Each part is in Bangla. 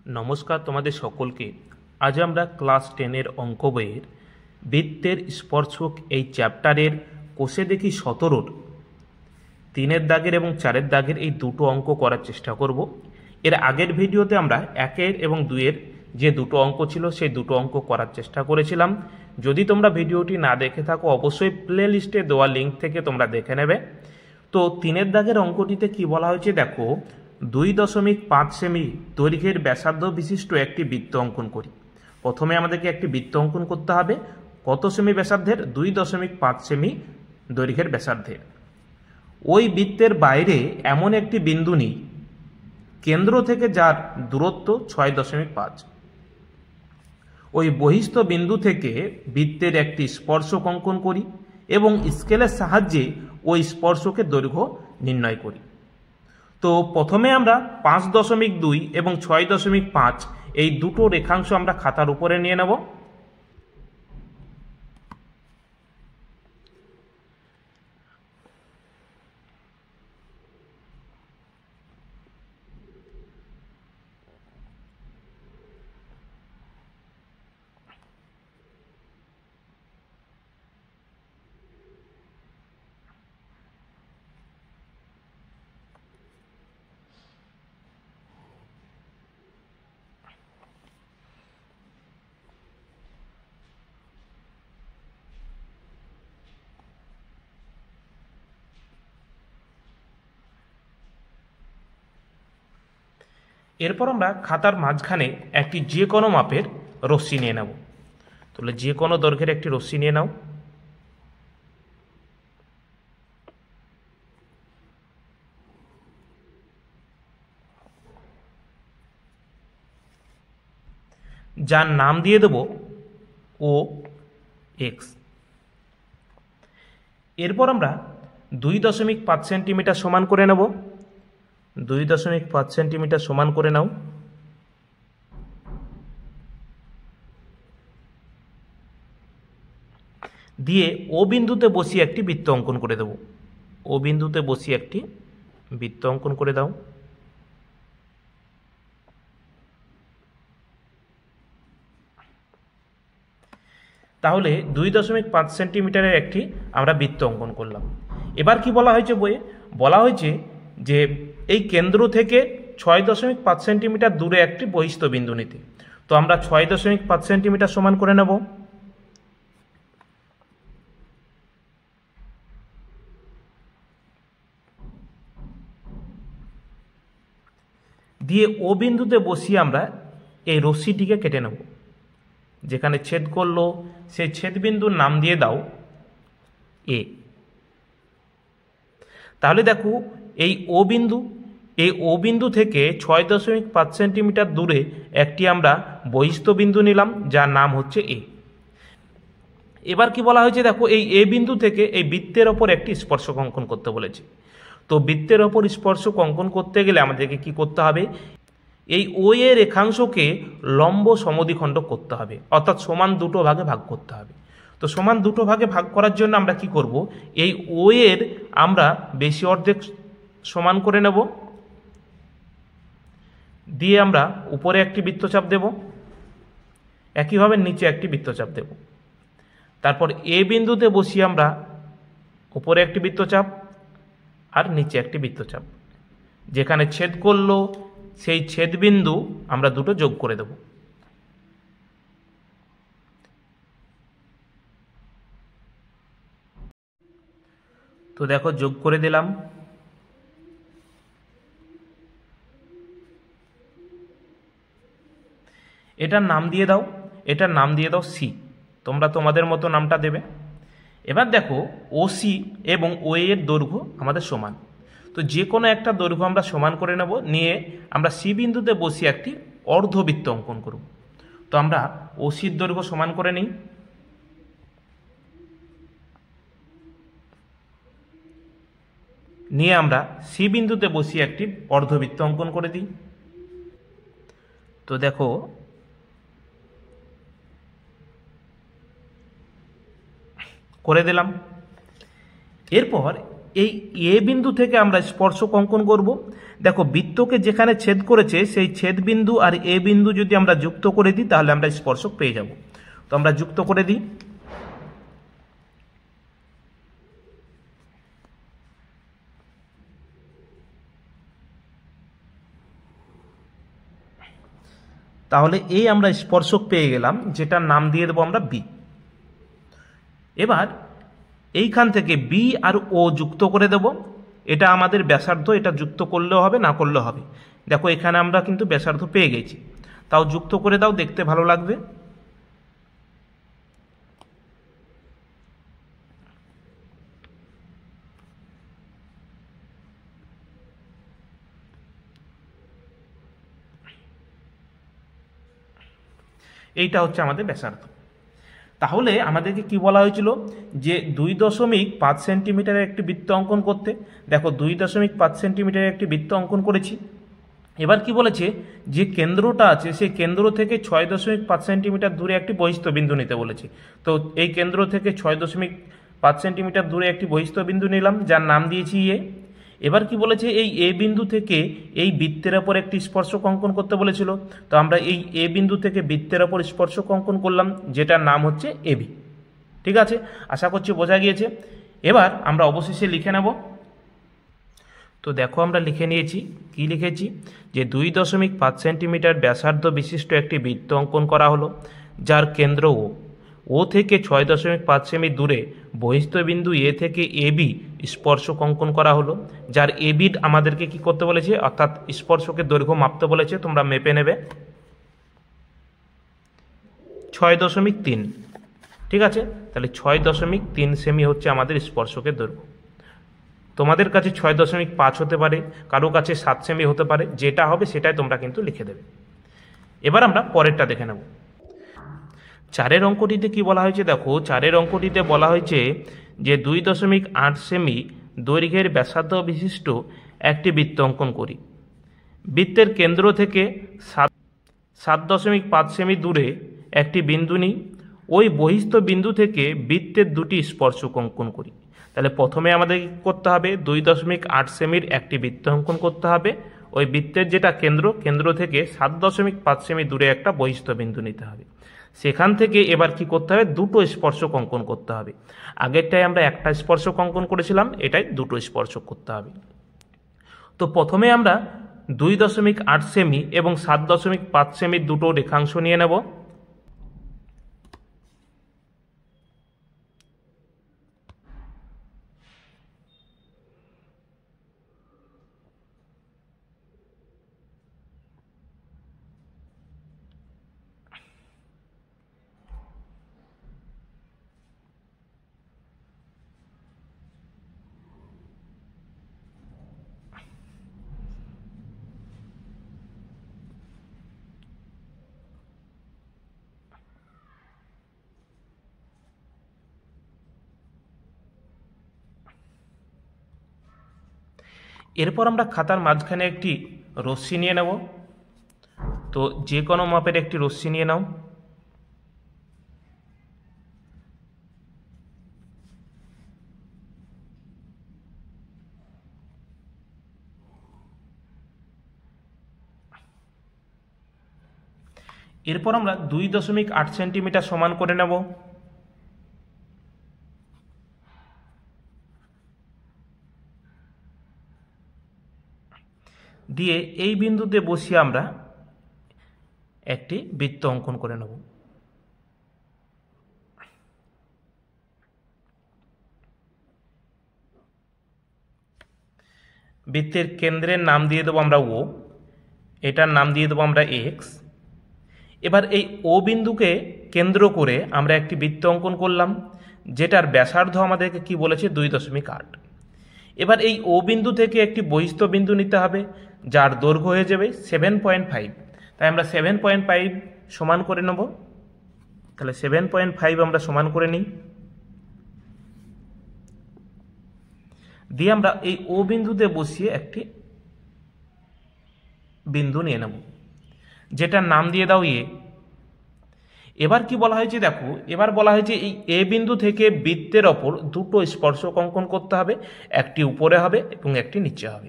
নমস্কার তোমাদের সকলকে। আজ আমরা ক্লাস 10-এর অঙ্ক বইয়ের বৃত্তের স্পর্শক এই চ্যাপ্টারের কোষে দেখি 17-র 3-এর দাগের এবং 4-এর দাগের এই দুটো অঙ্ক করার চেষ্টা করব। এর আগের ভিডিওতে আমরা 1-এর এবং 2-এর যে দুটো অঙ্ক ছিল সেই দুটো অঙ্ক করার চেষ্টা করেছিলাম। যদি তোমরা ভিডিওটি না দেখে থাকো অবশ্যই প্লে লিস্টে দেওয়া লিঙ্ক থেকে তোমরা দেখে নেবে। তো 3-এর দাগের অঙ্কটিতে কি বলা হয়েছে দেখো, 2.5 সেমি দৈর্ঘ্যের ব্যাসার্ধ বিশিষ্ট একটি বৃত্ত অঙ্কন করি। প্রথমে আমাদেরকে একটি বৃত্ত অঙ্কন করতে হবে। কত সেমি ব্যাসার্ধের? 2.5 সেমি দৈর্ঘ্যের ব্যাসার্ধের। ওই বৃত্তের বাইরে এমন একটি বিন্দু নিই কেন্দ্র থেকে যার দূরত্ব 6.5। ওই বহিস্থ বিন্দু থেকে বৃত্তের একটি স্পর্শক অঙ্কন করি এবং স্কেলের সাহায্যে ওই স্পর্শকের দৈর্ঘ্য নির্ণয় করি। তো প্রথমে আমরা 5.2 এবং 6.5 এই দুটো রেখাংশ আমরা খাতার উপরে নিয়ে নেব। এরপর আমরা খাতার মাঝখানে একটি যে কোনো মাপের রশ্মি নিয়ে নেব। তাহলে যে কোনো দৈর্ঘ্যের একটি রশ্মি নিয়ে নাও। যার নাম দিয়ে দেব ও এক্স। এরপর আমরা 2.5 সেন্টিমিটার সমান করে নেব। 2.5 সেন্টিমিটার সমান করে নাও। দিয়ে ও বিন্দুতে বসিয়ে একটি বৃত্ত অঙ্কন করে দেব। ও বিন্দুতে বসিয়ে একটি বৃত্ত অঙ্কন করে দাও। তাহলে 2.5 সেন্টিমিটারের একটি আমরা বৃত্ত অঙ্কন করলাম। এবার কি বলা হয়েছে বইয়ে? বলা হয়েছে যে এই কেন্দ্র থেকে 6.5 সেন্টিমিটার দূরে একটি বহিস্থ বিন্দু নিতে। তো আমরা 6.5 সেন্টিমিটার সমান করে নেব। দিয়ে ও বিন্দুতে বসিয়ে আমরা এই রশ্মিটিকে কেটে নেব। যেখানে ছেদ করলো সেই ছেদ বিন্দুর নাম দিয়ে দাও এ। তাহলে দেখো এই ও বিন্দু থেকে 6.5 সেন্টিমিটার দূরে একটি আমরা বহিস্থ বিন্দু নিলাম যার নাম হচ্ছে এ। এবার কি বলা হয়েছে দেখো, এই এ বিন্দু থেকে এই বৃত্তের ওপর একটি স্পর্শক অঙ্কন করতে বলেছে। তো বৃত্তের ওপর স্পর্শক অঙ্কন করতে গেলে আমাদেরকে কি করতে হবে? এই ও এর রেখাংশকে লম্ব সমদ্বিখণ্ড করতে হবে, অর্থাৎ সমান দুটো ভাগে ভাগ করতে হবে। তো সমান দুটো ভাগে ভাগ করার জন্য আমরা কি করব? এই ও এর আমরা বেশি অর্ধেক সমান করে নেব। দিয়ে আমরা উপরে একটি বৃত্তচাপ দেব, একইভাবে নিচে একটি বৃত্তচাপ দেব। তারপর এ বিন্দুতে বসিয়ে আমরা উপরে একটি বৃত্তচাপ আর নিচে একটি বৃত্তচাপ। যেখানে ছেদ করলো সেই ছেদ বিন্দু আমরা দুটো যোগ করে দেব। তো দেখো যোগ করে দিলাম। এটার নাম দিয়ে দাও, এটার নাম দিয়ে দাও সি। তোমরা তোমাদের মতো নামটা দেবে। এবার দেখো ও সি এবং ও এর দৈর্ঘ্য আমাদের সমান। তো যে কোনো একটা দৈর্ঘ্য আমরা সমান করে নেব। নিয়ে আমরা সি বিন্দুতে বসিয়ে একটি অর্ধবৃত্ত অঙ্কন করব। তো আমরা ও সির দৈর্ঘ্য সমান করে নিই। নিয়ে আমরা সি বিন্দুতে বসিয়ে একটি অর্ধবৃত্ত অঙ্কন করে দিই। তো দেখো করে দিলাম। এরপর এই এ বিন্দু থেকে আমরা স্পর্শক অঙ্কন করব। দেখো বৃত্তকে যেখানে ছেদ করেছে সেই ছেদ বিন্দু আর এ বিন্দু যদি আমরা যুক্ত করে দিই তাহলে আমরা স্পর্শক পেয়ে যাব। তো আমরা যুক্ত করে দিই। তাহলে এই আমরা স্পর্শক পেয়ে গেলাম, যেটার নাম দিয়ে দেবো আমরা বি। এবার এইখান থেকে বি আর ও যুক্ত করে দেব। এটা আমাদের ব্যাসার্ধ, এটা যুক্ত করলেও হবে, না করলেও হবে। দেখো এখানে আমরা কিন্তু ব্যাসার্ধ পেয়ে গেছি, তাও যুক্ত করে দাও, দেখতে ভালো লাগবে। এইটা হচ্ছে আমাদের ব্যাসার্ধ। তাহলে আমাদেরকে কি বলা হয়েছিল যে 2.5 সেন্টিমিটারের একটি বৃত্ত অঙ্কন করতে। দেখো 2.5 সেন্টিমিটারের একটি বৃত্ত অঙ্কন করেছি। এবার কি বলেছে যে কেন্দ্রটা আছে সেই কেন্দ্র থেকে 6.5 সেন্টিমিটার দূরে একটি বহিস্থ বিন্দু নিতে বলেছে। তো এই কেন্দ্র থেকে 6.5 সেন্টিমিটার দূরে একটি বহিস্থ বিন্দু নিলাম, যার নাম দিয়েছি এ। এবার কি বলেছে এই এ বিন্দু থেকে এই বৃত্তের ওপর একটি স্পর্শক অঙ্কন করতে বলেছিল। তো আমরা এই এ বিন্দু থেকে বৃত্তের ওপর স্পর্শক অঙ্কন করলাম, যেটার নাম হচ্ছে এবি। ঠিক আছে, আশা করছি বোঝা গিয়েছে। এবার আমরা অবশেষে লিখে নেব। তো দেখো আমরা লিখে নিয়েছি। কি লিখেছি যে 2.5 সেন্টিমিটার ব্যাসার্ধ বিশিষ্ট একটি বৃত্ত অঙ্কন করা হলো, যার কেন্দ্র ও থেকে 6.5 সেমি দূরে বহিস্থ বিন্দু এ থেকে এবি স্পর্শক অঙ্কন করা হলো, যার এবি আমাদেরকে কি করতে বলেছে, অর্থাৎ স্পর্শকের দৈর্ঘ্য মাপতে বলেছে। তোমরা মেপে নেবে 6.3। ঠিক আছে, তাহলে 6.3 সেমি হচ্ছে আমাদের স্পর্শকের দৈর্ঘ্য। তোমাদের কাছে 6.5 হতে পারে, কারো কাছে 7 সেমি হতে পারে, যেটা হবে সেটাই তোমরা কিন্তু লিখে দেবে। এবার আমরা পরেরটা দেখে নেব। 4 অঙ্কটিতে কি বলা হয়েছে, দেখো 4 অঙ্কটিতে বলা হয়েছে যে 2.8 সেমি দৈর্ঘ্যের ব্যাসার্ধ বিশিষ্ট একটি বৃত্ত অঙ্কন করি। বৃত্তের কেন্দ্র থেকে 7.5 সেমি দূরে একটি বিন্দু নিই। ওই বহিস্থ বিন্দু থেকে বৃত্তের দুটি স্পর্শক অঙ্কন করি। তাহলে প্রথমে আমাদের কি করতে হবে, 2.8 সেমির একটি বৃত্ত অঙ্কন করতে হবে। ওই বৃত্তের যেটা কেন্দ্র থেকে 7.5 সেমি দূরে একটা বহিস্থ বিন্দু নিতে হবে। সেখান থেকে এবার কি করতে হবে, দুটো স্পর্শক অঙ্কন করতে হবে। আগেরটায় আমরা একটা স্পর্শক অঙ্কন করেছিলাম, এটাই দুটো স্পর্শক করতে হবে। তো প্রথমে আমরা 2.8 সেমি এবং 7.5 সেমির দুটো রেখাংশ নিয়ে নেব। এরপর আমরা খাতার মাঝখানে একটি রশ্মি নিয়ে নেব। তো যে কোনো মাপের একটি রশ্মি নিয়ে নাও। এরপর আমরা 2.8 সেন্টিমিটার সমান করে নেব। দিয়ে এই বিন্দুতে বসিয়ে আমরা একটি বৃত্ত অঙ্কন করে নেব। বৃত্তের কেন্দ্রের নাম দিয়ে দেবো আমরা ও, এটার নাম দিয়ে দেবো আমরা এক্স। এবার এই ও বিন্দুকে কেন্দ্র করে আমরা একটি বৃত্ত অঙ্কন করলাম, যেটার ব্যাসার্ধ আমাদেরকে কি বলেছে, 2.8। এবার এই ও বিন্দু থেকে একটি বহিস্থ বিন্দু নিতে হবে, যার দৈর্ঘ্য হয়ে যাবে 7.5। তাই আমরা 7.5 সমান করে নেব। তাহলে 7.5 আমরা সমান করে নিই। দিয়ে আমরা এই ও বিন্দুতে বসিয়ে একটি বিন্দু নিয়ে নেব, যেটার নাম দিয়ে দাও এ। এবার কি বলা হয়েছে দেখো, এবার বলা হয়েছে এই এ বিন্দু থেকে বৃত্তের ওপর দুটো স্পর্শক অঙ্কন করতে হবে, একটি উপরে হবে এবং একটি নিচে হবে।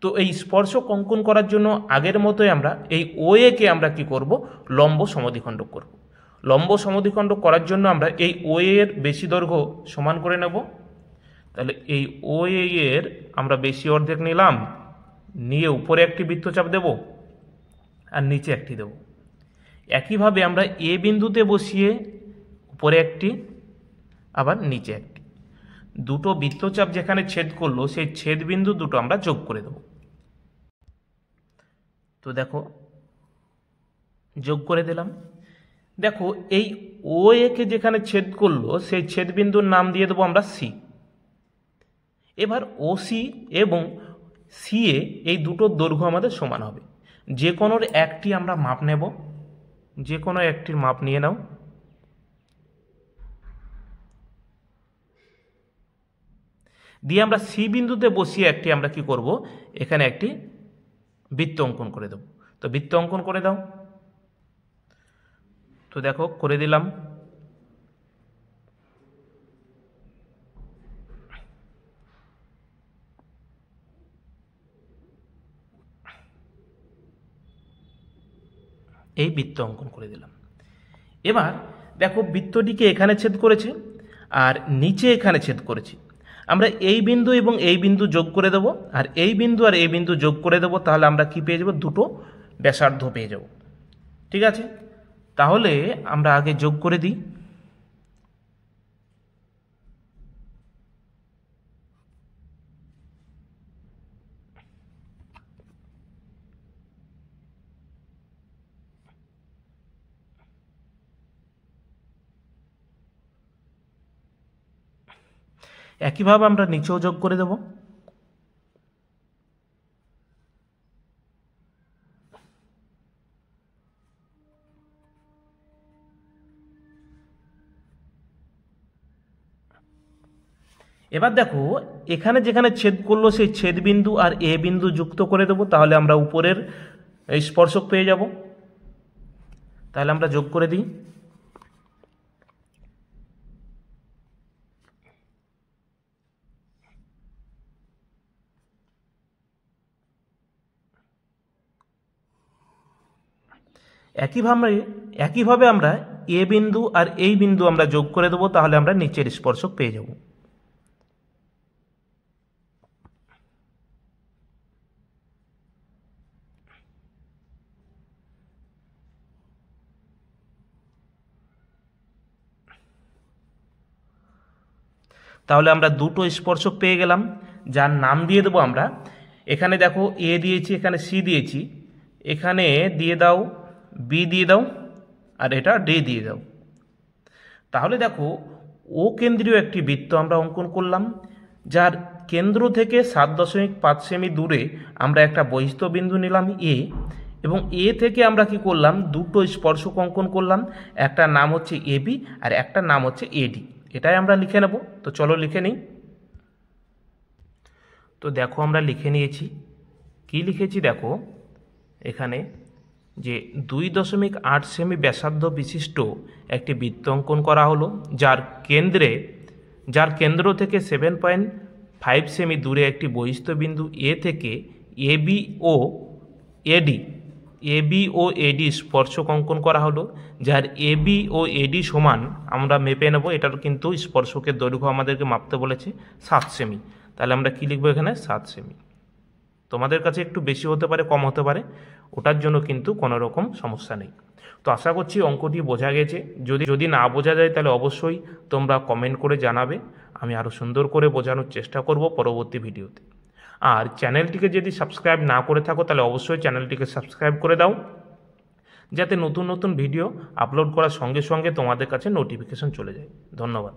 তো এই স্পর্শক অঙ্কন করার জন্য আগের মতোই আমরা এই ও একে আমরা কি করব, লম্ব সমদ্বিখণ্ডক করব। লম্ব সমদ্বিখণ্ডক করার জন্য আমরা এই ও এর বেশি দৈর্ঘ্য সমান করে নেব। তাহলে এই ও এর আমরা বেশি অর্ধেক নিলাম, নিয়ে উপরে একটি বৃত্তচাপ দেব আর নিচে একটি দেব। একইভাবে আমরা এ বিন্দুতে বসিয়ে উপরে একটি আবার নিচে একটি, দুটো বৃত্তচাপ যেখানে ছেদ করলো সেই ছেদ বিন্দু দুটো আমরা যোগ করে দেব। তো দেখো যোগ করে দিলাম। দেখো এই ও একে যেখানে ছেদ করলো সেই ছেদ বিন্দুর নাম দিয়ে দেবো আমরা সি। এবার ও সি এবং সি এ এই দুটোর দৈর্ঘ্য আমাদের সমান হবে। যে কোনোর একটি আমরা মাপ নেব, যে কোনো একটির মাপ নিয়ে নাও। দিয়ে আমরা সি বিন্দুতে বসিয়ে একটি আমরা কি করব, এখানে একটি বৃত্ত অঙ্কন করে দেব। তো বৃত্ত অঙ্কন করে দাও। তো দেখো করে দিলাম। এই বৃত্ত অঙ্কন করে দিলাম। এবার দেখো বৃত্তটিকে এখানে ছেদ করেছে আর নিচে এখানে ছেদ করেছে। আমরা এই বিন্দু এবং এই বিন্দু যোগ করে দেব, আর এই বিন্দু আর এই বিন্দু যোগ করে দেব। তাহলে আমরা কি পেয়ে যাব, দুটো ব্যাসার্ধ পেয়ে যাব। ঠিক আছে, তাহলে আমরা আগে যোগ করে দিই। একইভাবে আমরা নিচেও যোগ করে দেব। এবার দেখো এখানে যেখানে ছেদ করলো সেই ছেদ বিন্দু আর এ বিন্দু যুক্ত করে দেব। তাহলে আমরা উপরের স্পর্শক পেয়ে যাব। তাহলে আমরা যোগ করে দিই। একইভাবে আমরা এ বিন্দু আর এই বিন্দু আমরা যোগ করে দেবো। তাহলে আমরা নিচের স্পর্শক পেয়ে যাব। তাহলে আমরা দুটো স্পর্শক পেয়ে গেলাম, যার নাম দিয়ে দেবো আমরা। এখানে দেখো এ দিয়েছি, এখানে সি দিয়েছি, এখানে দিয়ে দাও বি দিয়ে দাও, আর এটা ডি দিয়ে দাও। তাহলে দেখো ও কেন্দ্রীয় একটি বৃত্ত আমরা অঙ্কন করলাম, যার কেন্দ্র থেকে 7.5 সেমি দূরে আমরা একটা বহিস্থ বিন্দু নিলাম এ, এবং এ থেকে আমরা কি করলাম, দুটো স্পর্শক অঙ্কন করলাম। একটা নাম হচ্ছে এবি আর একটা নাম হচ্ছে এডি। এটাই আমরা লিখে নেব। তো চলো লিখে নিই। তো দেখো আমরা লিখে নিয়েছি। কি লিখেছি দেখো, এখানে যে 2.8 সেমি ব্যাসার্ধ বিশিষ্ট একটি বৃত্ত অঙ্কন করা হলো, যার কেন্দ্র থেকে 7.5 সেমি দূরে একটি বহিস্থ বিন্দু এ থেকে এবি ও এডি স্পর্শক অঙ্কন করা হলো, যার এবি ও এডি সমান আমরা মেপে নেব। এটার কিন্তু স্পর্শকের দৈর্ঘ্য আমাদেরকে মাপতে বলেছে 7 সেমি। তাহলে আমরা কি লিখবো এখানে, 7 সেমি। তোমাদের কাছে একটু বেশি হতে পারে, কম হতে পারে, ওটার জন্য কিন্তু কোনো রকম সমস্যা নেই। তো আশা করছি অঙ্কটি বোঝা গেছে। যদি না বোঝা যায় তাহলে অবশ্যই তোমরা কমেন্ট করে জানাবে। আমি আরও সুন্দর করে বোঝানোর চেষ্টা করব পরবর্তী ভিডিওতে। আর চ্যানেলটিকে যদি সাবস্ক্রাইব না করে থাকো তাহলে অবশ্যই চ্যানেলটিকে সাবস্ক্রাইব করে দাও, যাতে নতুন নতুন ভিডিও আপলোড করার সঙ্গে সঙ্গে তোমাদের কাছে নোটিফিকেশন চলে যায়। ধন্যবাদ।